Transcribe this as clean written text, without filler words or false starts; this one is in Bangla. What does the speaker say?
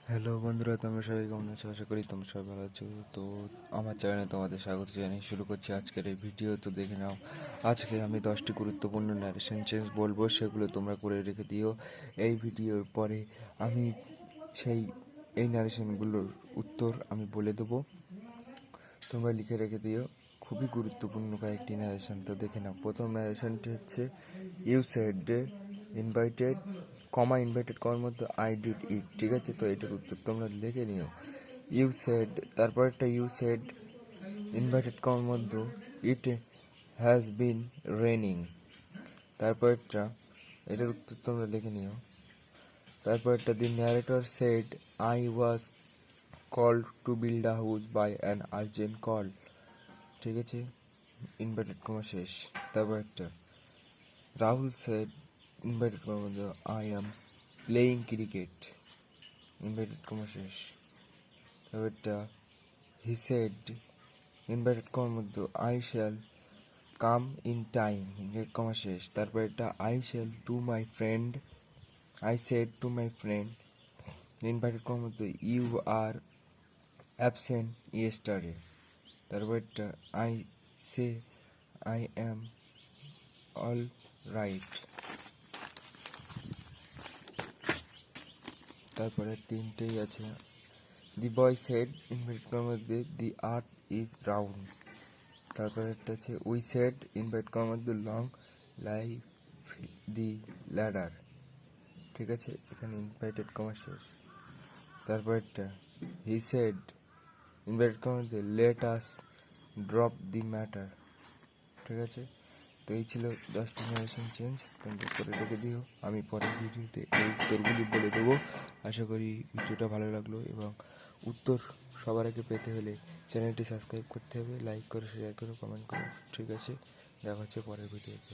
হ্যালো বন্ধুরা, তোমরা সবাই কেমন আছো? আশা করি তোমরা সবাই ভালো আছো। তো আমার চ্যানেলে তোমাদের স্বাগত জানিয়ে শুরু করছি আজকের এই ভিডিও। তো দেখে নাও, আজকে আমি 10টি গুরুত্বপূর্ণ ন্যারেশন চেঞ্জ বলবো, সেগুলো তোমরা করে রেখে দিও। এই ভিডিওর পরে আমি এই ন্যারেশনগুলোর উত্তর আমি বলে দেবো, তোমরা লিখে রেখে দিও। খুবই গুরুত্বপূর্ণ কয়েকটি ন্যারেশন। তো দেখে নাও, প্রথম ন্যারেশনটি হচ্ছে ইউ সেড ইনভাইটেড ইনভাইটেড করার মধ্যে আই ডিড ইট। ঠিক আছে, তো এটার উত্তর তোমরা লিখে নিও। ইউ সেড, তারপর একটা ইউ সেড ইনভাইটেড করার মধ্যে ইট হ্যাজ বিন রেনিং। তারপর এটার উত্তর তোমরা লিখে নিও। তারপর একটা the narrator said I was called to build a house by an urgent call। ঠিক আছে, ইনভার্টেড কমা শেষ। তারপর একটা রাহুল সেড ইনভার্টেড কমার মধ্যে I am playing cricket, inverted comma শেষ। তারপর একটা হি সেড ইনভার্টেড কমার মধ্যে I shall come in time, inverted comma শেষ। তারপর একটা I shall to my friend I said to my friend, inverted কমার মধ্যে ইউ আর অ্যাবসেন্ট ইয়েস্টারডে। তারপর একটা I say I am all right. তারপরে তিনটেই আছে। দি বয় সেড ইনভার্টেড কমার মধ্যে দি আর্থ ইজ রাউন্ড। তারপরে একটা আছে উই সেড ইনভার্টেড কমার মধ্যে লং লাইফ দি ল্যাডার। ঠিক আছে, এখানে ইনভার্টেড কমা শেষ। তারপর একটা হি সেড ইনভার্টেড কমার মধ্যে let us drop the matter. ঠিক আছে, তো এই ছিল 10টি ন্যারেশন চেঞ্জ। তোমরা করে রেখে দিও, আমি পরের ভিডিওতে এই উত্তরগুলি বলে দেবো। আশা করি ভিডিওটা ভালো লাগলো, এবং উত্তর সবার আগে পেতে হলে চ্যানেলটি সাবস্ক্রাইব করতে হবে, লাইক করো, শেয়ার করো, কমেন্ট করো। ঠিক আছে, দেখা হচ্ছে পরের ভিডিওতে।